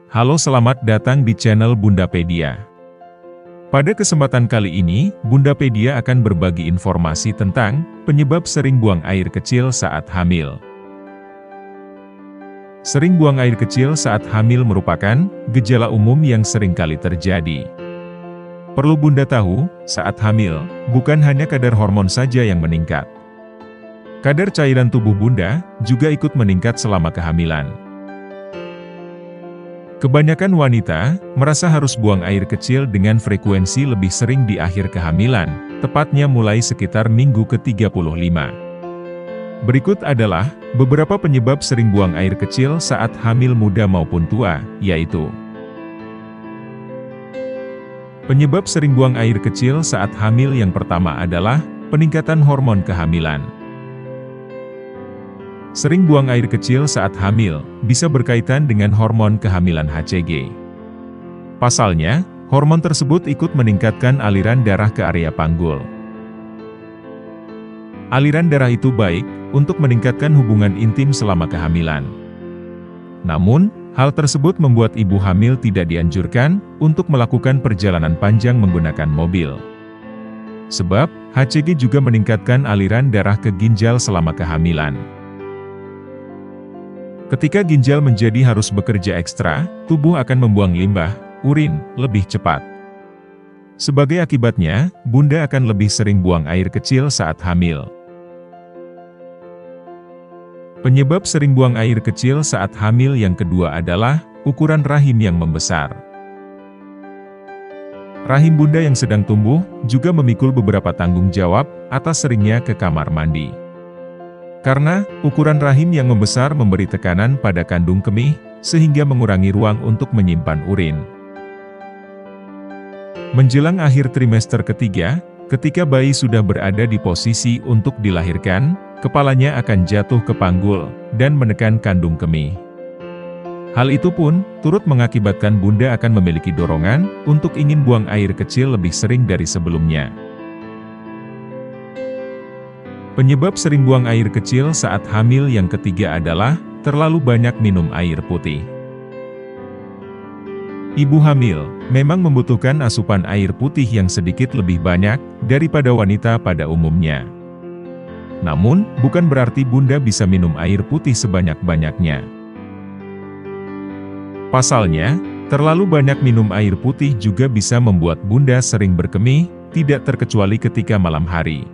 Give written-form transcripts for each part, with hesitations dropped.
Halo, selamat datang di channel Bundapedia. Pada kesempatan kali ini, Bundapedia akan berbagi informasi tentang penyebab sering buang air kecil saat hamil. Sering buang air kecil saat hamil merupakan gejala umum yang sering kali terjadi. Perlu Bunda tahu, saat hamil, bukan hanya kadar hormon saja yang meningkat. Kadar cairan tubuh Bunda juga ikut meningkat selama kehamilan. Kebanyakan wanita merasa harus buang air kecil dengan frekuensi lebih sering di akhir kehamilan, tepatnya mulai sekitar minggu ke-35. Berikut adalah beberapa penyebab sering buang air kecil saat hamil muda maupun tua, yaitu penyebab sering buang air kecil saat hamil. Yang pertama adalah peningkatan hormon kehamilan. Sering buang air kecil saat hamil bisa berkaitan dengan hormon kehamilan HCG. Pasalnya, hormon tersebut ikut meningkatkan aliran darah ke area panggul. Aliran darah itu baik untuk meningkatkan hubungan intim selama kehamilan. Namun, hal tersebut membuat ibu hamil tidak dianjurkan untuk melakukan perjalanan panjang menggunakan mobil. Sebab, HCG juga meningkatkan aliran darah ke ginjal selama kehamilan. Ketika ginjal menjadi harus bekerja ekstra, tubuh akan membuang limbah, urin, lebih cepat. Sebagai akibatnya, Bunda akan lebih sering buang air kecil saat hamil. Penyebab sering buang air kecil saat hamil yang kedua adalah ukuran rahim yang membesar. Rahim Bunda yang sedang tumbuh juga memikul beberapa tanggung jawab atas seringnya ke kamar mandi. Karena ukuran rahim yang membesar memberi tekanan pada kandung kemih, sehingga mengurangi ruang untuk menyimpan urin. Menjelang akhir trimester ketiga, ketika bayi sudah berada di posisi untuk dilahirkan, kepalanya akan jatuh ke panggul dan menekan kandung kemih. Hal itu pun turut mengakibatkan Bunda akan memiliki dorongan untuk ingin buang air kecil lebih sering dari sebelumnya. Penyebab sering buang air kecil saat hamil yang ketiga adalah terlalu banyak minum air putih. Ibu hamil memang membutuhkan asupan air putih yang sedikit lebih banyak daripada wanita pada umumnya. Namun, bukan berarti Bunda bisa minum air putih sebanyak-banyaknya. Pasalnya, terlalu banyak minum air putih juga bisa membuat Bunda sering berkemih, tidak terkecuali ketika malam hari.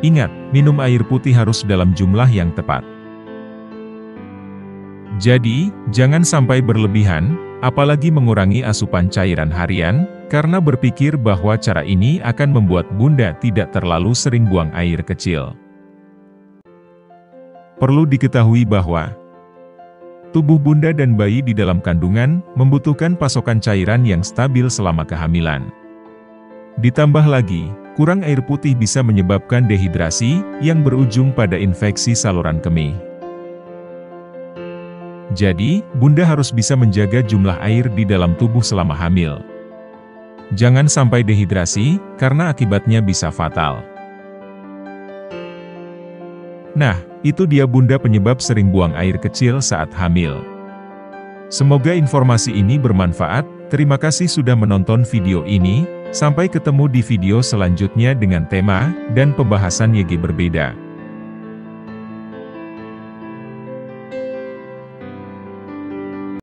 Ingat, minum air putih harus dalam jumlah yang tepat. Jadi, jangan sampai berlebihan, apalagi mengurangi asupan cairan harian, karena berpikir bahwa cara ini akan membuat Bunda tidak terlalu sering buang air kecil. Perlu diketahui bahwa tubuh Bunda dan bayi di dalam kandungan membutuhkan pasokan cairan yang stabil selama kehamilan. Ditambah lagi, kurang air putih bisa menyebabkan dehidrasi, yang berujung pada infeksi saluran kemih. Jadi, Bunda harus bisa menjaga jumlah air di dalam tubuh selama hamil. Jangan sampai dehidrasi, karena akibatnya bisa fatal. Nah, itu dia Bunda penyebab sering buang air kecil saat hamil. Semoga informasi ini bermanfaat. Terima kasih sudah menonton video ini. Sampai ketemu di video selanjutnya dengan tema dan pembahasan YG berbeda.